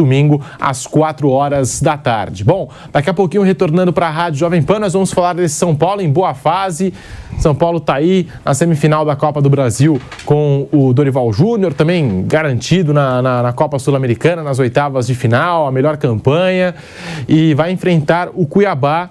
domingo, às 4 horas da tarde. Bom, daqui a pouquinho, retornando para a Rádio Jovem Pan, nós vamos falar desse São Paulo em boa fase. São Paulo está aí na semifinal da Copa do Brasil com o Dorival Júnior, também garantido na Copa Sul-Americana, nas oitavas de final, a melhor campanha, e vai enfrentar o Cuiabá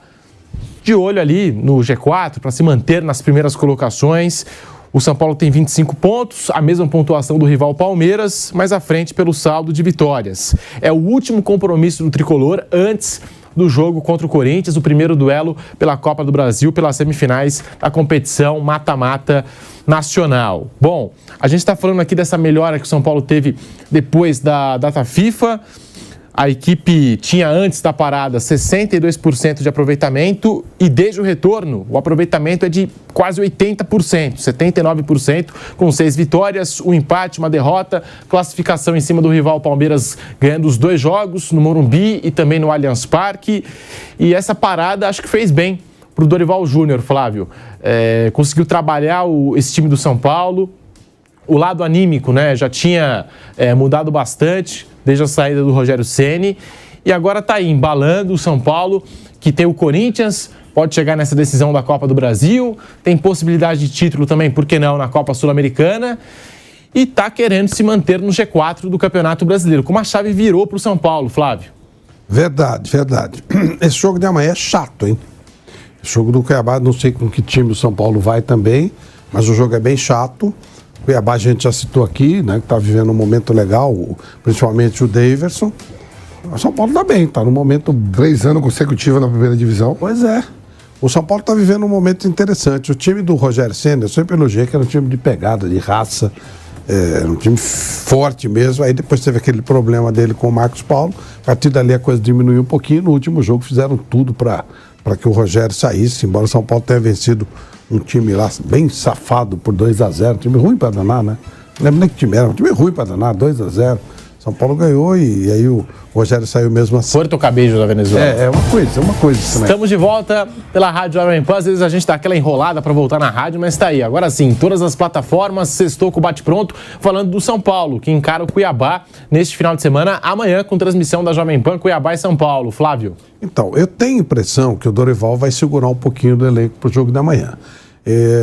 de olho ali no G4 para se manter nas primeiras colocações. O São Paulo tem 25 pontos, a mesma pontuação do rival Palmeiras, mas à frente pelo saldo de vitórias. É o último compromisso do tricolor antes do jogo contra o Corinthians, o primeiro duelo pela Copa do Brasil, pelas semifinais da competição mata-mata nacional. Bom, a gente está falando aqui dessa melhora que o São Paulo teve depois da data FIFA. A equipe tinha antes da parada 62% de aproveitamento e desde o retorno o aproveitamento é de quase 80%, 79%, com 6 vitórias, um empate, uma derrota, classificação em cima do rival Palmeiras ganhando os 2 jogos no Morumbi e também no Allianz Parque. E essa parada acho que fez bem para o Dorival Júnior, Flávio. Conseguiu trabalhar esse time do São Paulo. O lado anímico, né, já tinha mudado bastante desde a saída do Rogério Ceni e agora está aí embalando o São Paulo, que tem o Corinthians, pode chegar nessa decisão da Copa do Brasil, tem possibilidade de título também, por que não, na Copa Sul-Americana, e está querendo se manter no G4 do Campeonato Brasileiro. Como a chave virou para o São Paulo, Flávio? Verdade. Esse jogo de amanhã é chato, hein? Esse jogo do Cuiabá, não sei com que time o São Paulo vai também, mas o jogo é bem chato. Cuiabá a gente já citou aqui, né, que está vivendo um momento legal, principalmente o Daverson. O São Paulo está bem, está num momento... 3 anos consecutivos na primeira divisão. Pois é. O São Paulo está vivendo um momento interessante. O time do Rogério Ceni, eu sempre elogiei que era um time de pegada, de raça, um time forte mesmo. Aí depois teve aquele problema dele com o Marcos Paulo. A partir dali a coisa diminuiu um pouquinho. No último jogo fizeram tudo para que o Rogério saísse, embora o São Paulo tenha vencido um time lá bem safado por 2-0, time ruim para danar, né? Não lembro nem que time era, um time ruim para danar, 2-0. São Paulo ganhou e aí o Rogério saiu mesmo assim. Porto Cabello da Venezuela. É uma coisa também. Estamos de volta pela Rádio Jovem Pan. Às vezes a gente dá aquela enrolada para voltar na rádio, mas está aí. Agora sim, todas as plataformas, sextou com o Bate-Pronto, falando do São Paulo, que encara o Cuiabá neste final de semana, amanhã, com transmissão da Jovem Pan, Cuiabá e São Paulo. Flávio. Então, eu tenho a impressão que o Dorival vai segurar um pouquinho do elenco para o jogo da manhã.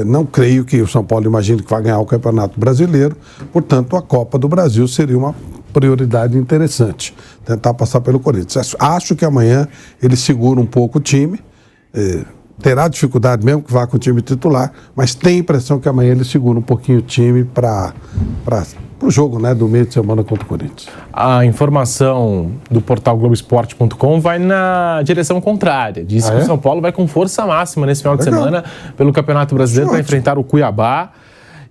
Não creio que o São Paulo imagine que vai ganhar o Campeonato Brasileiro, portanto, a Copa do Brasil seria uma prioridade interessante, tentar passar pelo Corinthians. Acho que amanhã ele segura um pouco o time, terá dificuldade mesmo que vá com o time titular, mas tem a impressão que amanhã ele segura um pouquinho o time para o jogo, né, do meio de semana contra o Corinthians. A informação do portal Globoesporte.com vai na direção contrária. Diz que o São Paulo vai com força máxima nesse final de semana pelo Campeonato Brasileiro para enfrentar o Cuiabá.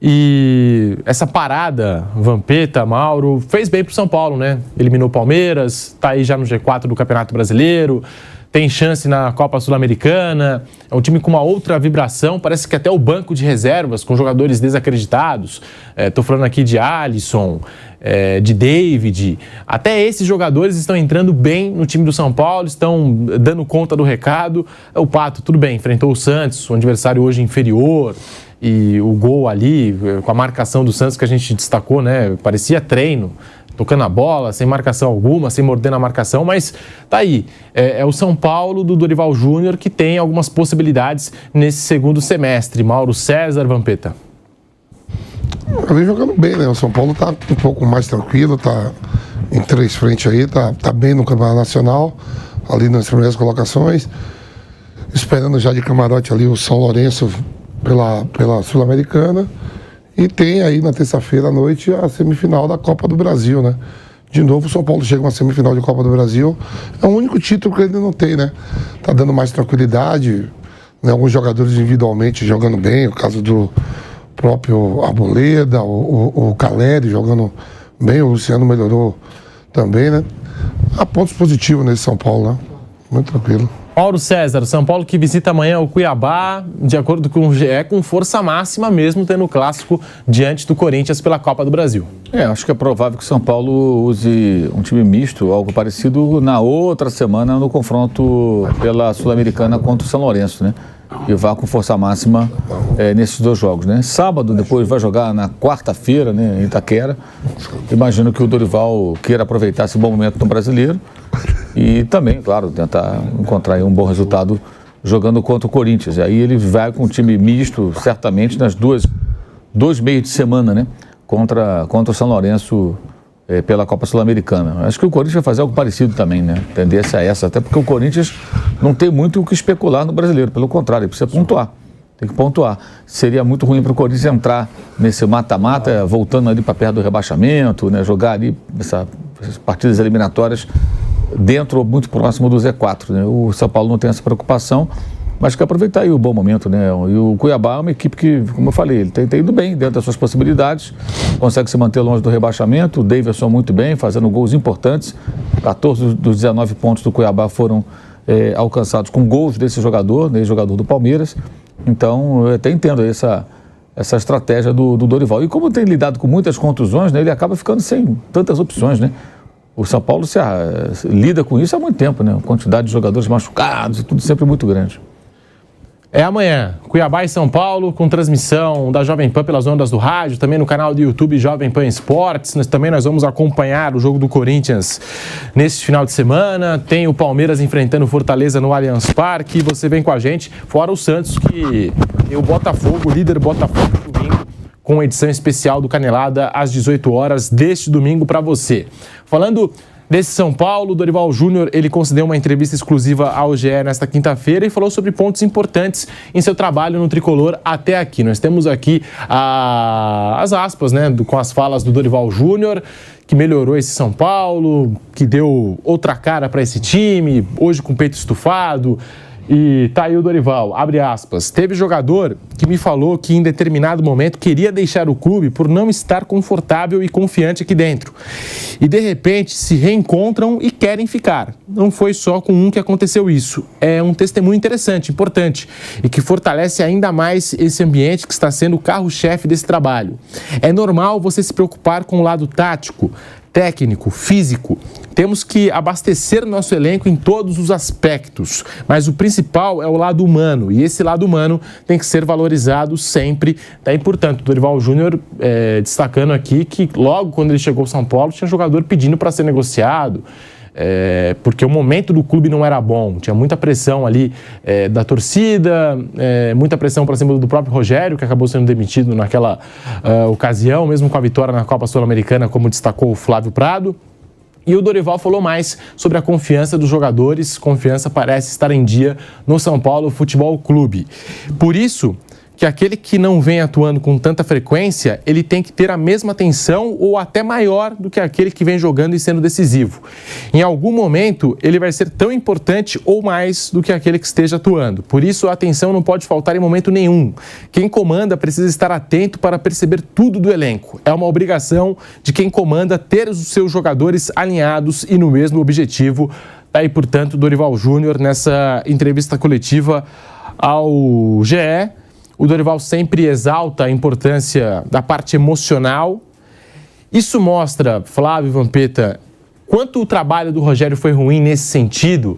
E essa parada, Vampeta, Mauro, fez bem para o São Paulo, né? Eliminou o Palmeiras, está aí já no G4 do Campeonato Brasileiro, tem chance na Copa Sul-Americana, é um time com uma outra vibração, parece que até o banco de reservas, com jogadores desacreditados, estou falando aqui de Alisson, de David, até esses jogadores estão entrando bem no time do São Paulo, estão dando conta do recado. O Pato, tudo bem, enfrentou o Santos, o adversário hoje inferior, e o gol ali, com a marcação do Santos que a gente destacou, né, parecia treino, tocando a bola, sem marcação alguma, sem morder na marcação, mas tá aí. É o São Paulo do Dorival Júnior que tem algumas possibilidades nesse segundo semestre. Mauro César, Vampeta. Vem jogando bem, né? O São Paulo tá um pouco mais tranquilo, tá em 3 frentes aí, tá bem no Campeonato Nacional, ali nas primeiras colocações, esperando já de camarote ali o São Lourenço pela Sul-Americana. E tem aí na terça-feira à noite a semifinal da Copa do Brasil, né? De novo o São Paulo chega a uma semifinal de Copa do Brasil. É o único título que ele não tem, né? Tá dando mais tranquilidade, né? Alguns jogadores individualmente jogando bem, o caso do próprio Arboleda, o Caleri jogando bem, o Luciano melhorou também, né? Há pontos positivos nesse São Paulo, né? Muito tranquilo. Mauro César, o São Paulo que visita amanhã o Cuiabá, de acordo com o GE, com força máxima mesmo, tendo o clássico diante do Corinthians pela Copa do Brasil. Acho que é provável que o São Paulo use um time misto, algo parecido na outra semana no confronto pela Sul-Americana contra o São Lourenço, né? e vá com força máxima nesses 2 jogos, né? Sábado, depois vai jogar na quarta-feira, né, em Itaquera. Imagino que o Dorival queira aproveitar esse bom momento no Brasileiro e também, claro, tentar encontrar aí um bom resultado jogando contra o Corinthians. E aí ele vai com um time misto, certamente, nas dois meios de semana, né? Contra o São Lourenço pela Copa Sul-Americana. Acho que o Corinthians vai fazer algo parecido também, né? Tendência é essa, até porque o Corinthians não tem muito o que especular no Brasileiro, pelo contrário, ele precisa pontuar. Tem que pontuar. Seria muito ruim para o Corinthians entrar nesse mata-mata, voltando ali para perto do rebaixamento, né? Jogar ali essas partidas eliminatórias dentro ou muito próximo do Z4, né? O São Paulo não tem essa preocupação, mas quer aproveitar aí o bom momento, né? E o Cuiabá é uma equipe que, como eu falei, ele tem ido bem dentro das suas possibilidades, consegue se manter longe do rebaixamento, o Davidson muito bem, fazendo gols importantes, 14 dos 19 pontos do Cuiabá foram alcançados com gols desse jogador, né, jogador do Palmeiras. Então, eu até entendo essa estratégia do Dorival. E como tem lidado com muitas contusões, né, ele acaba ficando sem tantas opções, né? O São Paulo lida com isso há muito tempo, né? A quantidade de jogadores machucados e tudo sempre muito grande. É amanhã, Cuiabá e São Paulo, com transmissão da Jovem Pan pelas ondas do rádio, também no canal do YouTube Jovem Pan Esportes. Nós vamos acompanhar o jogo do Corinthians neste final de semana. Tem o Palmeiras enfrentando o Fortaleza no Allianz Parque. Você vem com a gente, fora o Santos, que tem o Botafogo, o líder Botafogo, domingo, com edição especial do Canelada às 18 horas deste domingo para você. Falando desse São Paulo, o Dorival Júnior, ele concedeu uma entrevista exclusiva ao GE nesta quinta-feira e falou sobre pontos importantes em seu trabalho no Tricolor até aqui. Nós temos aqui as aspas, né, com as falas do Dorival Júnior, que melhorou esse São Paulo, que deu outra cara para esse time, hoje com o peito estufado. E tá aí o Dorival, abre aspas, teve jogador que me falou que em determinado momento queria deixar o clube por não estar confortável e confiante aqui dentro. E de repente se reencontram e querem ficar. Não foi só com um que aconteceu isso. É um testemunho interessante, importante, e que fortalece ainda mais esse ambiente que está sendo o carro-chefe desse trabalho. É normal você se preocupar com o lado tático, técnico, físico. Temos que abastecer nosso elenco em todos os aspectos, mas o principal é o lado humano, e esse lado humano tem que ser valorizado sempre. Daí, portanto, o Dorival Júnior destacando aqui que logo quando ele chegou ao São Paulo tinha jogador pedindo para ser negociado, porque o momento do clube não era bom, tinha muita pressão ali da torcida, muita pressão para cima do próprio Rogério, que acabou sendo demitido naquela ocasião, mesmo com a vitória na Copa Sul-Americana, como destacou o Flávio Prado. E o Dorival falou mais sobre a confiança dos jogadores. Confiança parece estar em dia no São Paulo Futebol Clube. Por isso que aquele que não vem atuando com tanta frequência, ele tem que ter a mesma atenção ou até maior do que aquele que vem jogando e sendo decisivo. Em algum momento, ele vai ser tão importante ou mais do que aquele que esteja atuando. Por isso, a atenção não pode faltar em momento nenhum. Quem comanda precisa estar atento para perceber tudo do elenco. É uma obrigação de quem comanda ter os seus jogadores alinhados e no mesmo objetivo. Daí, portanto, Dorival Júnior, nessa entrevista coletiva ao GE, o Dorival sempre exalta a importância da parte emocional. Isso mostra, Flávio Vampeta, quanto o trabalho do Rogério foi ruim nesse sentido.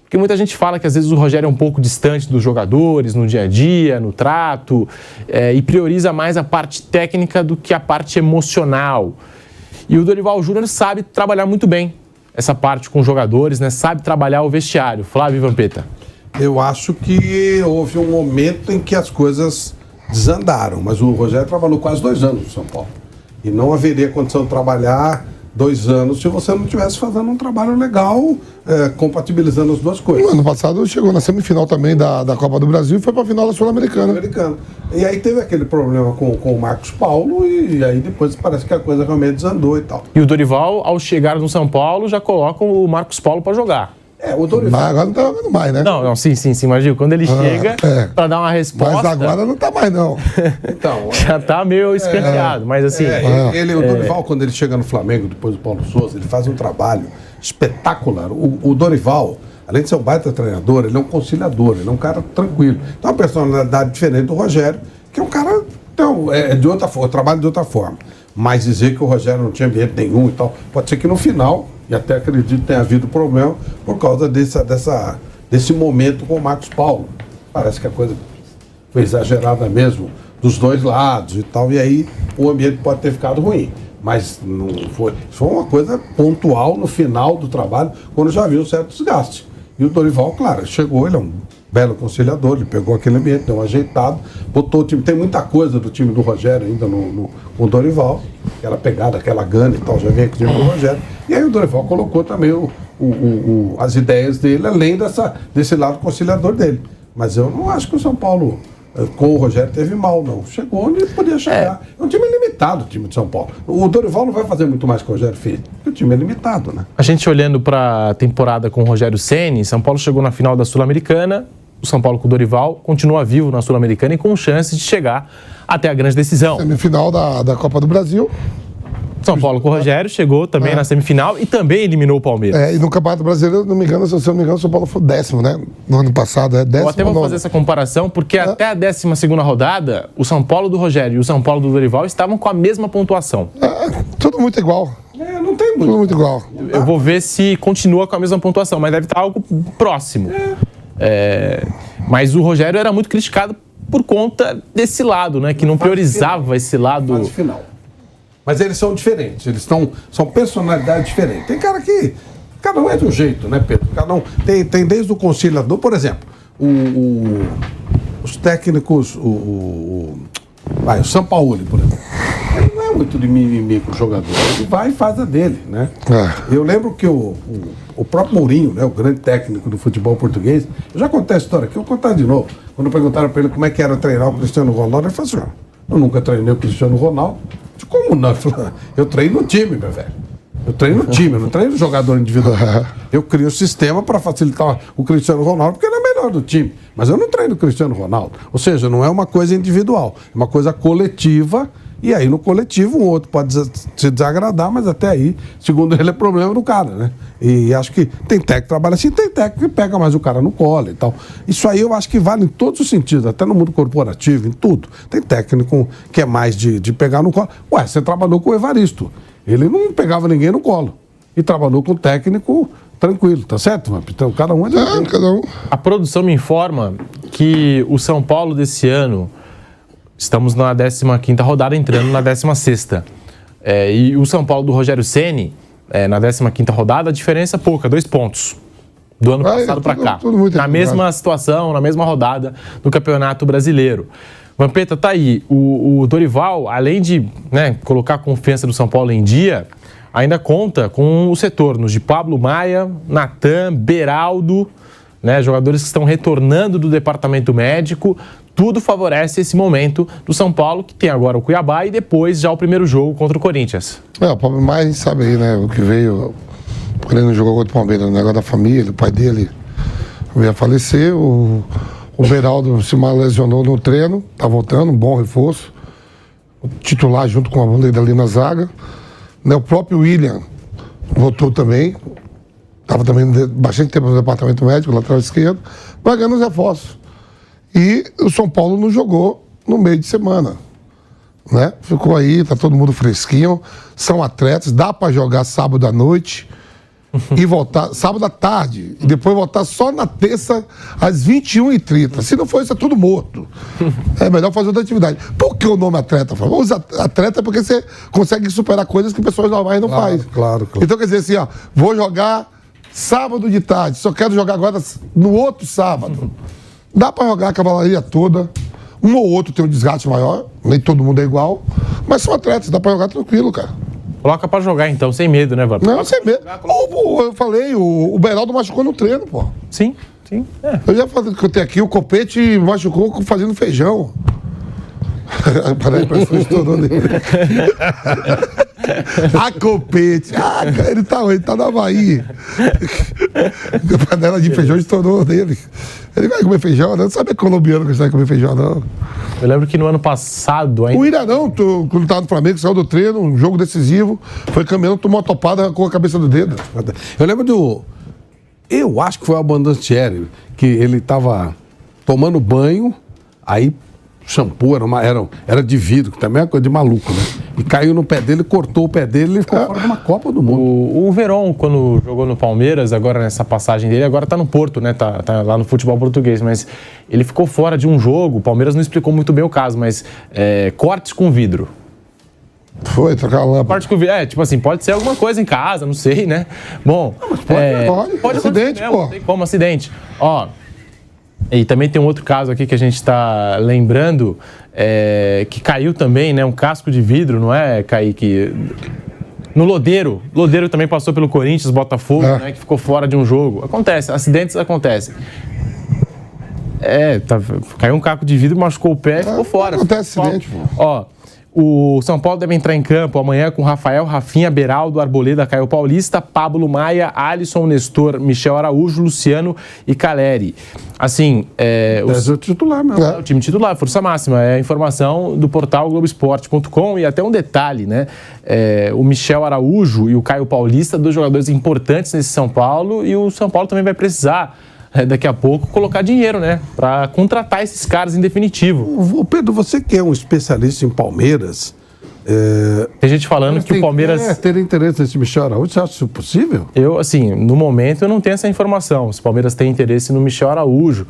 Porque muita gente fala que às vezes o Rogério é um pouco distante dos jogadores, no dia a dia, no trato, e prioriza mais a parte técnica do que a parte emocional. E o Dorival Júnior sabe trabalhar muito bem essa parte com os jogadores, né? Sabe trabalhar o vestiário. Flávio Vampeta. Eu acho que houve um momento em que as coisas desandaram, mas o Rogério trabalhou quase 2 anos no São Paulo. E não haveria condição de trabalhar 2 anos se você não estivesse fazendo um trabalho legal, compatibilizando as duas coisas. No ano passado chegou na semifinal também da Copa do Brasil e foi para a final da Sul-Americana. E aí teve aquele problema com o Marcos Paulo e aí depois parece que a coisa realmente desandou e tal. E o Dorival, ao chegar no São Paulo, já coloca o Marcos Paulo para jogar. O Dorival. Mas agora não tá jogando mais, né? Não, sim, imagina. Quando ele chega para dar uma resposta. Mas agora não tá mais, não. Então, já tá meio escanteado, mas assim. O Dorival, quando ele chega no Flamengo, depois do Paulo Souza, ele faz um trabalho espetacular. O Dorival, além de ser um baita treinador, ele é um conciliador, ele é um cara tranquilo. Então, uma personalidade diferente do Rogério, que é um cara. Então, de outra forma, trabalha de outra forma. Mas dizer que o Rogério não tinha ambiente nenhum e tal, pode ser que no final. E até acredito que tenha havido problema por causa desse momento com o Marcos Paulo. parece que a coisa foi exagerada mesmo, dos dois lados e tal, e aí o ambiente pode ter ficado ruim. Mas não foi uma coisa pontual no final do trabalho, quando já viu um certo desgaste. E o Dorival, claro, chegou, ele é um belo conciliador, ele pegou aquele ambiente, deu um ajeitado, botou o time. Tem muita coisa do time do Rogério ainda com o Dorival, aquela pegada, aquela gana e tal, já vem com o time do Rogério. E aí o Dorival colocou também as ideias dele, além desse lado conciliador dele. Mas eu não acho que o São Paulo, com o Rogério, teve mal, não. Chegou onde podia chegar. É um time limitado, o time de São Paulo. O Dorival não vai fazer muito mais que o Rogério fez, porque o time é limitado, né? A gente olhando para a temporada com o Rogério Ceni, São Paulo chegou na final da Sul-Americana, o São Paulo com o Dorival continua vivo na Sul-Americana e com chances de chegar até a grande decisão. Semifinal da Copa do Brasil. São Paulo com o Rogério chegou também na semifinal e também eliminou o Palmeiras. E no Campeonato Brasileiro, se eu não me engano, o São Paulo foi 10º, né? No ano passado, 10º. Eu até vou fazer essa comparação, porque até a 12ª rodada, o São Paulo do Rogério e o São Paulo do Dorival estavam com a mesma pontuação. Tudo muito igual. Não tem muito. Tudo muito igual. Eu vou ver se continua com a mesma pontuação, mas deve estar algo próximo. Mas o Rogério era muito criticado por conta desse lado, né? Que não priorizava esse lado. Fase final. Mas eles são diferentes, são personalidades diferentes. Tem cara que, cada um é de um jeito, né, Pedro? Cada um tem desde o conciliador, por exemplo, os técnicos, o Sampaoli, por exemplo. Ele não é muito de mimimi com o jogador, ele vai e faz a dele, né? Eu lembro que o próprio Mourinho, né, o grande técnico do futebol português, eu já contei a história aqui, eu vou contar de novo. Quando perguntaram para ele como é que era treinar o Cristiano Ronaldo, ele falou assim: eu nunca treinei o Cristiano Ronaldo. Como não? Eu treino no time, meu velho. Eu treino no time, eu não treino no jogador individual. Eu crio um sistema para facilitar o Cristiano Ronaldo, porque ele é melhor do time. Mas eu não treino o Cristiano Ronaldo. Ou seja, não é uma coisa individual, é uma coisa coletiva. E aí, no coletivo, um outro pode se desagradar, mas até aí, segundo ele, é problema do cara, né? E acho que tem técnico que trabalha assim, tem técnico que pega mais o cara no colo e tal. Isso aí eu acho que vale em todos os sentidos, até no mundo corporativo, em tudo. Tem técnico que é mais de pegar no colo. Ué, você trabalhou com o Evaristo. Ele não pegava ninguém no colo. E trabalhou com o técnico tranquilo, tá certo? Então, cada um é de um. Cada um. A produção me informa que o São Paulo desse ano, estamos na 15ª rodada, entrando na 16ª. E o São Paulo do Rogério Ceni, na 15ª rodada, a diferença é pouca, 2 pontos. Do ano passado para cá. Na mesma situação, na mesma rodada do Campeonato Brasileiro. Vampeta, tá aí. O Dorival, além de colocar a confiança do São Paulo em dia, ainda conta com os retornos de Pablo Maia, Natan, Beraldo, jogadores que estão retornando do departamento médico. Tudo favorece esse momento do São Paulo, que tem agora o Cuiabá e depois já o primeiro jogo contra o Corinthians. O Pablo Maia, a gente sabe aí, né? O que veio, porque ele não jogou contra o Palmeiras, o negócio da família, o pai dele veio a falecer. O Beraldo se mal lesionou no treino, tá voltando, um bom reforço. O titular junto com a bandeira ali na zaga. O próprio William voltou também. Estava também bastante tempo no departamento médico, lateral esquerdo, vai ganhando os reforços. E o São Paulo não jogou no meio de semana, né? Ficou aí, tá todo mundo fresquinho, são atletas, dá para jogar sábado à noite e voltar sábado à tarde, e depois voltar só na terça às 21h30. Se não for isso, é tudo morto. É melhor fazer outra atividade. Por que o nome atleta? Os atleta é porque você consegue superar coisas que pessoas normais não fazem. Claro. Então quer dizer assim, vou jogar sábado de tarde, só quero jogar agora no outro sábado. Dá para jogar a cavalaria toda. Um ou outro tem um desgaste maior, nem todo mundo é igual, mas são atletas, dá para jogar tranquilo, cara. Coloca para jogar então, sem medo, né, Vampeta? Não, sem medo. Eu falei, o Beraldo machucou no treino, pô. Sim. Eu já falei que eu tenho aqui, o Copete machucou fazendo feijão. Peraí, parece que estourou nele. A Copete. Cara, ele tá na Bahia. A panela de feijão estourou nele. Ele vai comer feijão, não sabe colombiano que vai comer feijão, não. Eu lembro que no ano passado ainda. O Ira não, quando tava no Flamengo, saiu do treino, um jogo decisivo, foi caminhando, tomou uma topada com a cabeça do dedo. Eu lembro eu acho que foi o Abandantieri, que ele tava tomando banho, aí shampoo, era de vidro, que também é uma coisa de maluco, né? E caiu no pé dele, cortou o pé dele e ele ficou fora de uma Copa do Mundo. O Verón, quando jogou no Palmeiras, agora nessa passagem dele, agora tá no Porto, né? Tá lá no futebol português, mas ele ficou fora de um jogo. O Palmeiras não explicou muito bem o caso, mas cortes com vidro. Foi, trocar a lâmpada. Cortes com vidro. Tipo assim, pode ser alguma coisa em casa, não sei, né? Bom, pode acidente, mesmo, pô. não tem como, acidente. Ó, e também tem um outro caso aqui que a gente está lembrando, que caiu também, né? Um casco de vidro, não é, Kaique? No Lodeiro. Lodeiro também passou pelo Corinthians, Botafogo, né? Que ficou fora de um jogo. Acontece, acidentes acontecem. Caiu um caco de vidro, machucou o pé e ficou fora. Acontece acidente, pô. Ó, o São Paulo deve entrar em campo amanhã com Rafael, Rafinha, Beraldo, Arboleda, Caio Paulista, Pablo Maia, Alisson, Nestor, Michel Araújo, Luciano e Caleri. Assim, o titular mesmo. O time titular, força máxima. É a informação do portal Globoesporte.com e até um detalhe, né? O Michel Araújo e o Caio Paulista, 2 jogadores importantes nesse São Paulo, e o São Paulo também vai precisar daqui a pouco colocar dinheiro, né? Para contratar esses caras em definitivo. Pedro, você que é um especialista em Palmeiras... Tem gente falando que o Palmeiras... ter interesse nesse Michel Araújo, você acha isso possível? Eu, assim, no momento eu não tenho essa informação. Se o Palmeiras tem interesse no Michel Araújo,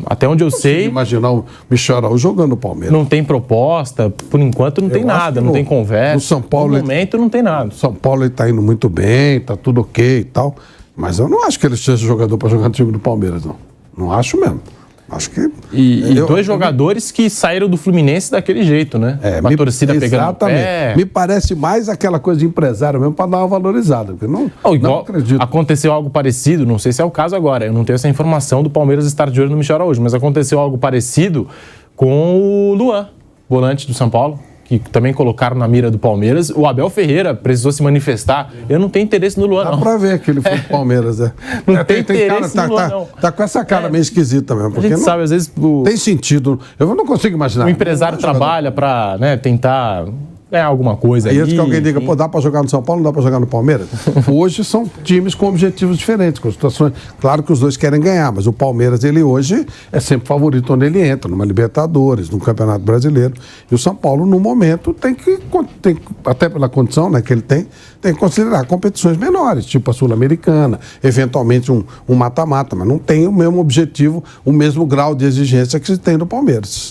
até onde eu sei... Imaginar o Michel Araújo jogando no Palmeiras. Não tem proposta, por enquanto não tem nada, não tem conversa. No São Paulo... No momento não tem nada. No São Paulo ele está indo muito bem, está tudo ok e tal... Mas eu não acho que ele seja jogador para jogar no time do Palmeiras, não. Não acho mesmo. Acho que... E 2 jogadores que saíram do Fluminense daquele jeito, né? Uma torcida pegando no pé. Me parece mais aquela coisa de empresário mesmo para dar uma valorizada. Porque não acredito. Aconteceu algo parecido, não sei se é o caso agora. Eu não tenho essa informação do Palmeiras estar de olho no Michel Araújo, mas aconteceu algo parecido com o Luan, volante do São Paulo, que também colocaram na mira do Palmeiras. O Abel Ferreira precisou se manifestar. Eu não tenho interesse no Luan, não. Dá pra ver que ele foi pro Palmeiras, né? Não tem interesse no Luan, não. Tá com essa cara meio esquisita mesmo. Porque a gente sabe, às vezes... Tem sentido. Eu não consigo imaginar. O empresário trabalha pra, né, tentar ganhar alguma coisa aí. E isso que alguém diga, pô, dá pra jogar no São Paulo, não dá pra jogar no Palmeiras? Hoje são times com objetivos diferentes, com situações... Claro que os dois querem ganhar, mas o Palmeiras, ele hoje é sempre favorito onde ele entra, numa Libertadores, num Campeonato Brasileiro. E o São Paulo, no momento, tem que até pela condição, né, que ele tem que considerar competições menores, tipo a Sul-Americana, eventualmente um mata-mata, mas não tem o mesmo objetivo, o mesmo grau de exigência que se tem no Palmeiras.